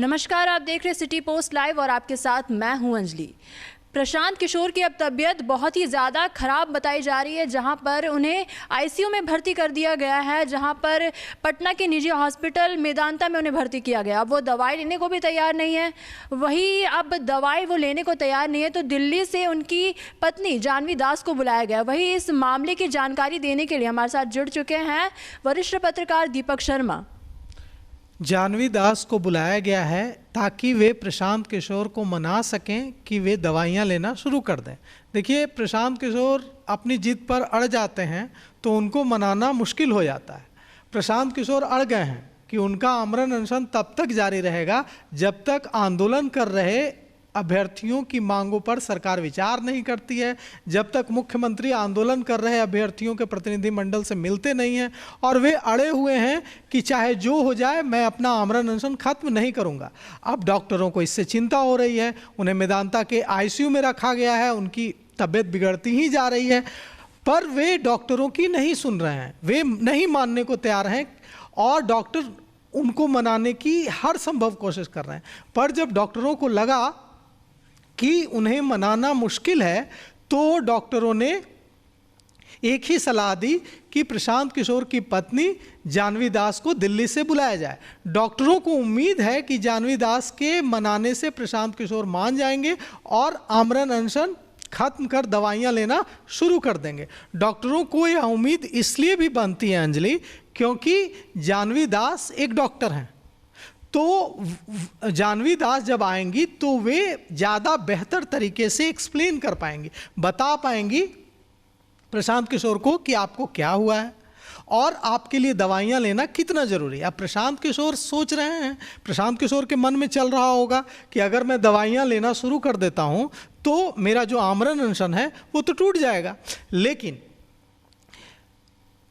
नमस्कार, आप देख रहे सिटी पोस्ट लाइव और आपके साथ मैं हूं अंजलि। प्रशांत किशोर की अब तबीयत बहुत ही ज़्यादा ख़राब बताई जा रही है, जहां पर उन्हें आईसीयू में भर्ती कर दिया गया है, जहां पर पटना के निजी हॉस्पिटल मेदांता में उन्हें भर्ती किया गया। अब वो दवाई लेने को भी तैयार नहीं है। वही अब दवाई वो लेने को तैयार नहीं है तो दिल्ली से उनकी पत्नी जानवी दास को बुलाया गया। वही इस मामले की जानकारी देने के लिए हमारे साथ जुड़ चुके हैं वरिष्ठ पत्रकार दीपक शर्मा। जानवी दास को बुलाया गया है ताकि वे प्रशांत किशोर को मना सकें कि वे दवाइयाँ लेना शुरू कर दें। देखिए, प्रशांत किशोर अपनी जिद पर अड़ जाते हैं तो उनको मनाना मुश्किल हो जाता है। प्रशांत किशोर अड़ गए हैं कि उनका आमरण अनशन तब तक जारी रहेगा जब तक आंदोलन कर रहे अभ्यर्थियों की मांगों पर सरकार विचार नहीं करती है, जब तक मुख्यमंत्री आंदोलन कर रहे अभ्यर्थियों के प्रतिनिधिमंडल से मिलते नहीं हैं और वे अड़े हुए हैं कि चाहे जो हो जाए मैं अपना आमरण अनशन खत्म नहीं करूंगा। अब डॉक्टरों को इससे चिंता हो रही है, उन्हें मेदांता के आईसीयू में रखा गया है, उनकी तबीयत बिगड़ती ही जा रही है, पर वे डॉक्टरों की नहीं सुन रहे हैं, वे नहीं मानने को तैयार हैं और डॉक्टर उनको मनाने की हर संभव कोशिश कर रहे हैं। पर जब डॉक्टरों को लगा कि उन्हें मनाना मुश्किल है तो डॉक्टरों ने एक ही सलाह दी कि प्रशांत किशोर की पत्नी जानवी दास को दिल्ली से बुलाया जाए। डॉक्टरों को उम्मीद है कि जानवी दास के मनाने से प्रशांत किशोर मान जाएंगे और आमरण अनशन खत्म कर दवाइयां लेना शुरू कर देंगे। डॉक्टरों को यह उम्मीद इसलिए भी बनती है अंजलि, क्योंकि जानवी दास एक डॉक्टर हैं। तो जानवी दास जब आएंगी तो वे ज़्यादा बेहतर तरीके से एक्सप्लेन कर पाएंगी, बता पाएंगी प्रशांत किशोर को कि आपको क्या हुआ है और आपके लिए दवाइयाँ लेना कितना ज़रूरी है। अब प्रशांत किशोर सोच रहे हैं, प्रशांत किशोर के मन में चल रहा होगा कि अगर मैं दवाइयाँ लेना शुरू कर देता हूँ तो मेरा जो आमरण अनशन है वो तो टूट जाएगा। लेकिन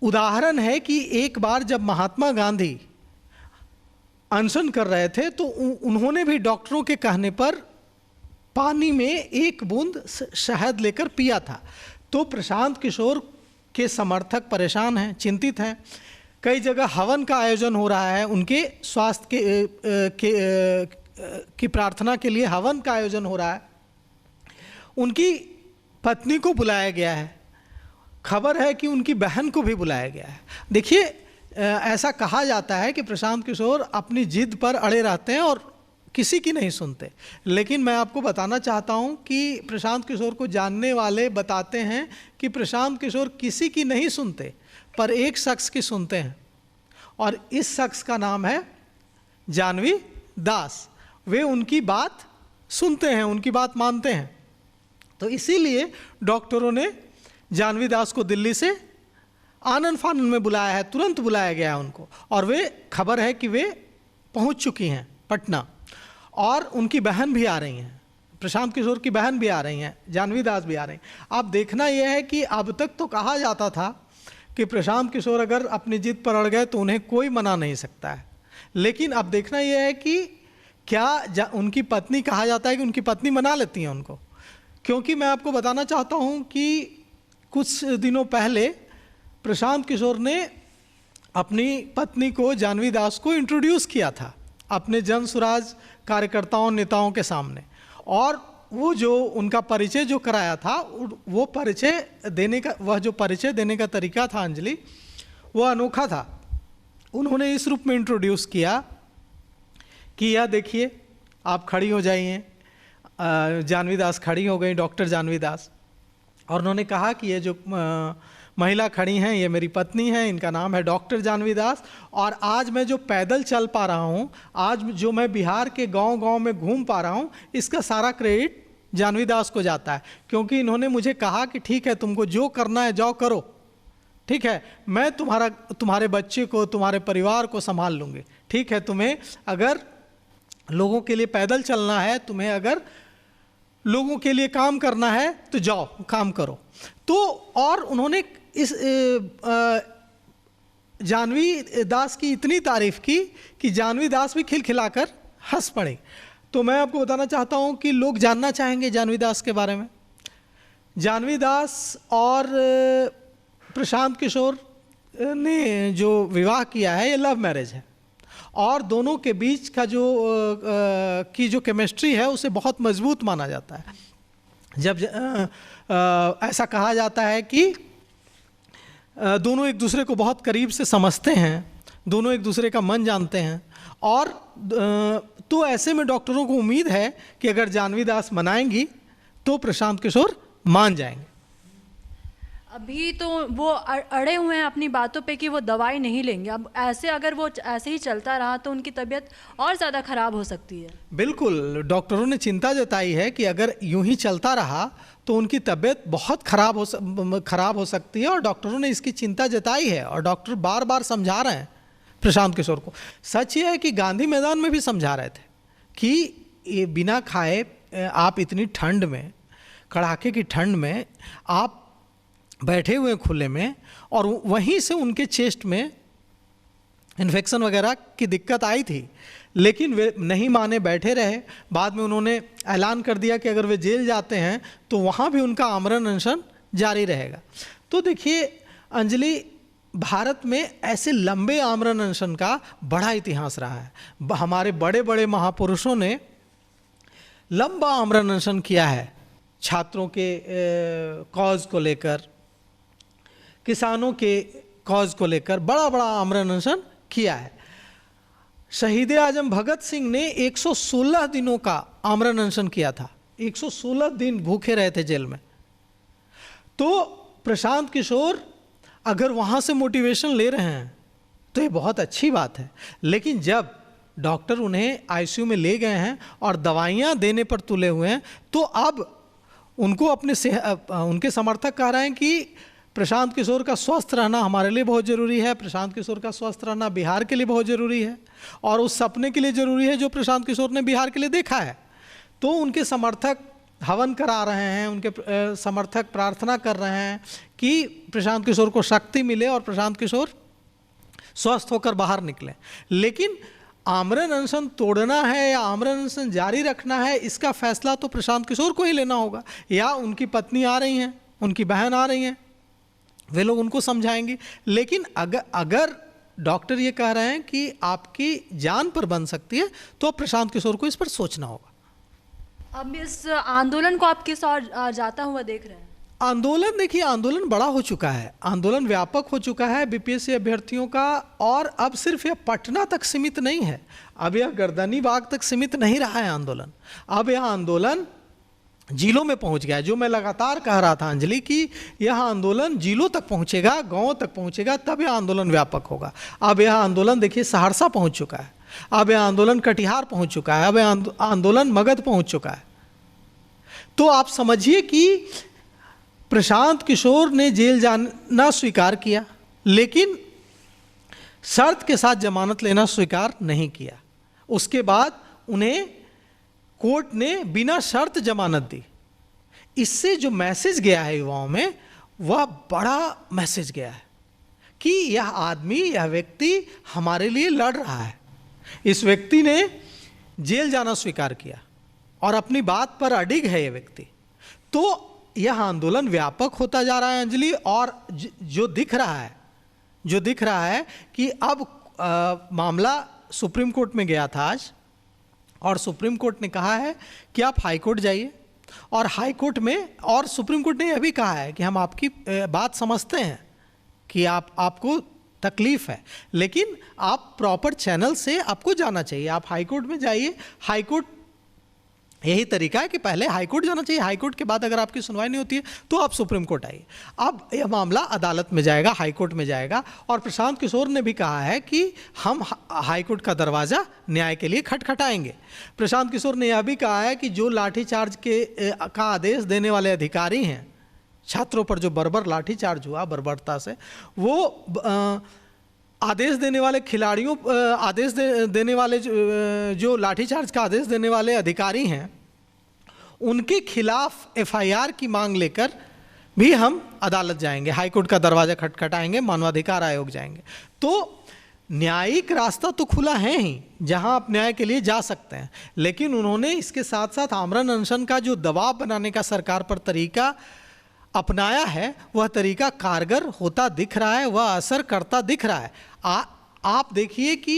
उदाहरण है कि एक बार जब महात्मा गांधी अनशन कर रहे थे तो उन्होंने भी डॉक्टरों के कहने पर पानी में एक बूंद शहद लेकर पिया था। तो प्रशांत किशोर के समर्थक परेशान हैं, चिंतित हैं। कई जगह हवन का आयोजन हो रहा है, उनके स्वास्थ्य की प्रार्थना के लिए हवन का आयोजन हो रहा है। उनकी पत्नी को बुलाया गया है, खबर है कि उनकी बहन को भी बुलाया गया है। देखिए, ऐसा कहा जाता है कि प्रशांत किशोर अपनी जिद पर अड़े रहते हैं और किसी की नहीं सुनते, लेकिन मैं आपको बताना चाहता हूं कि प्रशांत किशोर को जानने वाले बताते हैं कि प्रशांत किशोर किसी की नहीं सुनते, पर एक शख्स की सुनते हैं और इस शख्स का नाम है जानवी दास। वे उनकी बात सुनते हैं, उनकी बात मानते हैं। तो इसीलिए डॉक्टरों ने जानवी दास को दिल्ली से आनन फानन में बुलाया है, तुरंत बुलाया गया है उनको, और वे खबर है कि वे पहुंच चुकी हैं पटना और उनकी बहन भी आ रही हैं, प्रशांत किशोर की बहन भी आ रही हैं, जानवी दास भी आ रही हैं। अब देखना यह है कि अब तक तो कहा जाता था कि प्रशांत किशोर अगर अपनी जिद पर अड़ गए तो उन्हें कोई मना नहीं सकता है, लेकिन अब देखना यह है कि क्या उनकी पत्नी, कहा जाता है कि उनकी पत्नी मना लेती हैं उनको। क्योंकि मैं आपको बताना चाहता हूँ कि कुछ दिनों पहले प्रशांत किशोर ने अपनी पत्नी को, जानवी दास को इंट्रोड्यूस किया था अपने जन सुराज कार्यकर्ताओं, नेताओं के सामने, और वो जो उनका परिचय जो कराया था, वो परिचय देने का, वह जो परिचय देने का तरीका था अंजलि, वो अनोखा था। उन्होंने इस रूप में इंट्रोड्यूस किया कि यह देखिए, आप खड़ी हो जाइए। जानवी दास खड़ी हो गई, डॉक्टर जानवी दास, और उन्होंने कहा कि ये जो महिला खड़ी हैं ये मेरी पत्नी है, इनका नाम है डॉक्टर जानवी दास, और आज मैं जो पैदल चल पा रहा हूँ, आज जो मैं बिहार के गांव-गांव में घूम पा रहा हूँ, इसका सारा क्रेडिट जानवी दास को जाता है, क्योंकि इन्होंने मुझे कहा कि ठीक है, तुमको जो करना है जाओ करो, ठीक है, मैं तुम्हारे बच्चे को, तुम्हारे परिवार को संभाल लूँगी, ठीक है, तुम्हें अगर लोगों के लिए पैदल चलना है, तुम्हें अगर लोगों के लिए काम करना है तो जाओ काम करो। तो और उन्होंने इस जानवी दास की इतनी तारीफ की कि जानवी दास भी खिलखिलाकर हंस पड़े। तो मैं आपको बताना चाहता हूं कि लोग जानना चाहेंगे जानवी दास के बारे में। जानवी दास और प्रशांत किशोर ने जो विवाह किया है ये लव मैरिज है, और दोनों के बीच का की जो केमिस्ट्री है उसे बहुत मजबूत माना जाता है। जब ऐसा कहा जाता है कि दोनों एक दूसरे को बहुत करीब से समझते हैं, दोनों एक दूसरे का मन जानते हैं, और तो ऐसे में डॉक्टरों को उम्मीद है कि अगर जाह्नवी दास मनाएंगी तो प्रशांत किशोर मान जाएंगे। अभी तो वो अड़े हुए हैं अपनी बातों पे कि वो दवाई नहीं लेंगे। अब अगर वो ऐसे ही चलता रहा तो उनकी तबीयत और ज़्यादा ख़राब हो सकती है। बिल्कुल, डॉक्टरों ने चिंता जताई है कि अगर यूं ही चलता रहा तो उनकी तबीयत बहुत ख़राब हो सकती है, और डॉक्टरों ने इसकी चिंता जताई है, और डॉक्टर बार बार समझा रहे हैं प्रशांत किशोर को। सच ये है कि गांधी मैदान में भी समझा रहे थे कि ये बिना खाए आप इतनी ठंड में, कड़ाके की ठंड में आप बैठे हुए खुले में, और वहीं से उनके चेस्ट में इन्फेक्शन वगैरह की दिक्कत आई थी, लेकिन वे नहीं माने, बैठे रहे। बाद में उन्होंने ऐलान कर दिया कि अगर वे जेल जाते हैं तो वहाँ भी उनका आमरण अनशन जारी रहेगा। तो देखिए अंजलि, भारत में ऐसे लंबे आमरण अनशन का बड़ा इतिहास रहा है। हमारे बड़े बड़े महापुरुषों ने लंबा आमरण अनशन किया है, छात्रों के कॉज को लेकर, किसानों के कॉज को लेकर बड़ा बड़ा आमरण अनशन किया है। शहीद आजम भगत सिंह ने 116 दिनों का आमरण अनशन किया था, 116 दिन भूखे रहे थे जेल में। तो प्रशांत किशोर अगर वहाँ से मोटिवेशन ले रहे हैं तो ये बहुत अच्छी बात है, लेकिन जब डॉक्टर उन्हें आईसीयू में ले गए हैं और दवाइयाँ देने पर तुले हुए हैं, तो अब उनको उनके समर्थक कह रहे हैं कि प्रशांत किशोर का स्वस्थ रहना हमारे लिए बहुत ज़रूरी है, प्रशांत किशोर का स्वस्थ रहना बिहार के लिए बहुत ज़रूरी है, और उस सपने के लिए ज़रूरी है जो प्रशांत किशोर ने बिहार के लिए देखा है। तो उनके समर्थक हवन करा रहे हैं, उनके समर्थक प्रार्थना कर रहे हैं कि प्रशांत किशोर को शक्ति मिले और प्रशांत किशोर स्वस्थ होकर बाहर निकले। लेकिन आमरण अनशन तोड़ना है या आमरण अनशन जारी रखना है, इसका फैसला तो प्रशांत किशोर को ही लेना होगा, या उनकी पत्नी आ रही हैं, उनकी बहन आ रही हैं, वे लोग उनको समझाएंगे। लेकिन अगर डॉक्टर ये कह रहे हैं कि आपकी जान पर बन सकती है, तो प्रशांत किशोर को इस पर सोचना होगा। अब इस आंदोलन को आप किस और जाता हुआ देख रहे हैं? आंदोलन, देखिए आंदोलन बड़ा हो चुका है, आंदोलन व्यापक हो चुका है बीपीएससी अभ्यर्थियों का, और अब सिर्फ यह पटना तक सीमित नहीं है, अब यह गर्दनी बाग तक सीमित नहीं रहा है आंदोलन। अब यह आंदोलन जिलों में पहुंच गया है। जो मैं लगातार कह रहा था अंजलि कि यह आंदोलन जिलों तक पहुंचेगा, गांवों तक पहुंचेगा, तब यह आंदोलन व्यापक होगा। अब यह आंदोलन देखिए सहरसा पहुंच चुका है, अब यह आंदोलन कटिहार पहुंच चुका है, अब यह आंदोलन मगध पहुंच चुका है। तो आप समझिए कि प्रशांत किशोर ने जेल जाना स्वीकार किया, लेकिन शर्त के साथ जमानत लेना स्वीकार नहीं किया। उसके बाद उन्हें कोर्ट ने बिना शर्त जमानत दी। इससे जो मैसेज गया है युवाओं में, वह बड़ा मैसेज गया है कि यह आदमी, यह व्यक्ति हमारे लिए लड़ रहा है। इस व्यक्ति ने जेल जाना स्वीकार किया और अपनी बात पर अडिग है ये व्यक्ति। तो यह आंदोलन व्यापक होता जा रहा है अंजलि, और जो दिख रहा है कि अब मामला सुप्रीम कोर्ट में गया था आज, और सुप्रीम कोर्ट ने कहा है कि आप हाई कोर्ट जाइए, और हाई कोर्ट में, और सुप्रीम कोर्ट ने यह भी कहा है कि हम आपकी बात समझते हैं कि आपको तकलीफ है, लेकिन आप प्रॉपर चैनल से आपको जाना चाहिए, आप हाई कोर्ट में जाइए। हाई कोर्ट यही तरीका है कि पहले हाई कोर्ट जाना चाहिए, हाई कोर्ट के बाद अगर आपकी सुनवाई नहीं होती है तो आप सुप्रीम कोर्ट आइए। अब यह मामला अदालत में जाएगा, हाई कोर्ट में जाएगा, और प्रशांत किशोर ने भी कहा है कि हम हाई कोर्ट का दरवाज़ा न्याय के लिए खटखटाएंगे। प्रशांत किशोर ने यह भी कहा है कि जो लाठीचार्ज का आदेश देने वाले अधिकारी हैं, छात्रों पर जो बर्बर लाठीचार्ज हुआ बर्बरता से, वो आदेश देने वाले खिलाड़ियों, आदेश देने वाले जो लाठीचार्ज का आदेश देने वाले अधिकारी हैं, उनके खिलाफ एफआईआर की मांग लेकर भी हम अदालत जाएंगे, हाई कोर्ट का दरवाज़ा खटखटाएंगे, मानवाधिकार आयोग जाएंगे। तो न्यायिक रास्ता तो खुला है ही, जहां आप न्याय के लिए जा सकते हैं, लेकिन उन्होंने इसके साथ साथ आमरण अनशन का जो दबाव बनाने का सरकार पर तरीका अपनाया है, वह तरीका कारगर होता दिख रहा है, वह असर करता दिख रहा है। आप देखिए कि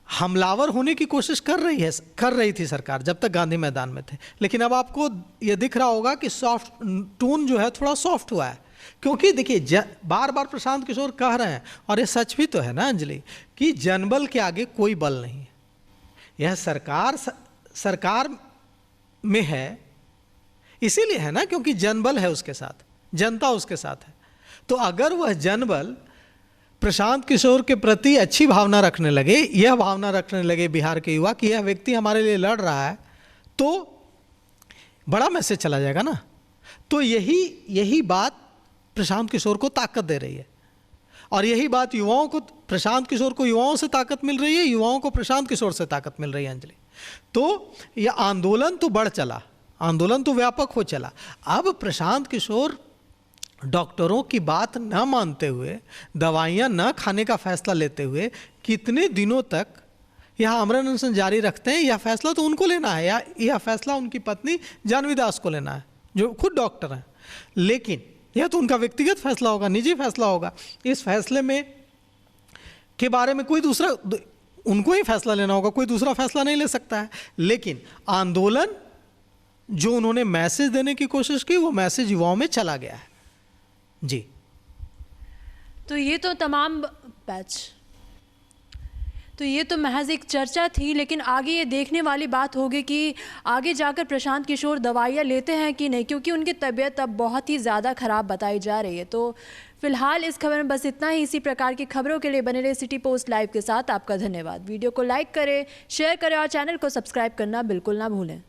हमलावर होने की कोशिश कर रही थी सरकार जब तक गांधी मैदान में थे। लेकिन अब आपको ये दिख रहा होगा कि सॉफ्ट टोन जो है थोड़ा सॉफ्ट हुआ है, क्योंकि देखिए बार बार प्रशांत किशोर कह रहे हैं, और ये सच भी तो है ना अंजलि, कि जनबल के आगे कोई बल नहीं है। यह सरकार में है, इसीलिए है ना, क्योंकि जनबल है उसके साथ, जनता उसके साथ है। तो अगर वह जनबल प्रशांत किशोर के प्रति अच्छी भावना रखने लगे, यह भावना रखने लगे बिहार के युवा कि यह व्यक्ति हमारे लिए लड़ रहा है, तो बड़ा मैसेज चला जाएगा ना। तो यही बात प्रशांत किशोर को ताकत दे रही है, और यही बात युवाओं को, प्रशांत किशोर को युवाओं से ताकत मिल रही है, युवाओं को प्रशांत किशोर से ताकत मिल रही है अंजलि। तो यह आंदोलन तो बढ़ चला, आंदोलन तो व्यापक हो चला। अब प्रशांत किशोर डॉक्टरों की बात न मानते हुए, दवाइयाँ न खाने का फैसला लेते हुए कितने दिनों तक यह आमरण अनशन जारी रखते हैं? यह फैसला तो उनको लेना है, या यह फैसला उनकी पत्नी जानवी दास को लेना है, जो खुद डॉक्टर हैं। लेकिन यह तो उनका व्यक्तिगत फैसला होगा, निजी फैसला होगा। इस फैसले में के बारे में कोई दूसरा, उनको ही फैसला लेना होगा, कोई दूसरा फैसला नहीं ले सकता है। लेकिन आंदोलन जो उन्होंने मैसेज देने की कोशिश की, वो मैसेज युवाओं में चला गया है जी। तो ये तो तमाम तो ये तो महज एक चर्चा थी, लेकिन आगे ये देखने वाली बात होगी कि आगे जाकर प्रशांत किशोर दवाइयाँ लेते हैं कि नहीं, क्योंकि उनकी तबीयत अब बहुत ही ज़्यादा ख़राब बताई जा रही है। तो फिलहाल इस खबर में बस इतना ही। इसी प्रकार की खबरों के लिए बने रहे सिटी पोस्ट लाइव के साथ। आपका धन्यवाद। वीडियो को लाइक करें, शेयर करें और चैनल को सब्सक्राइब करना बिल्कुल ना भूलें।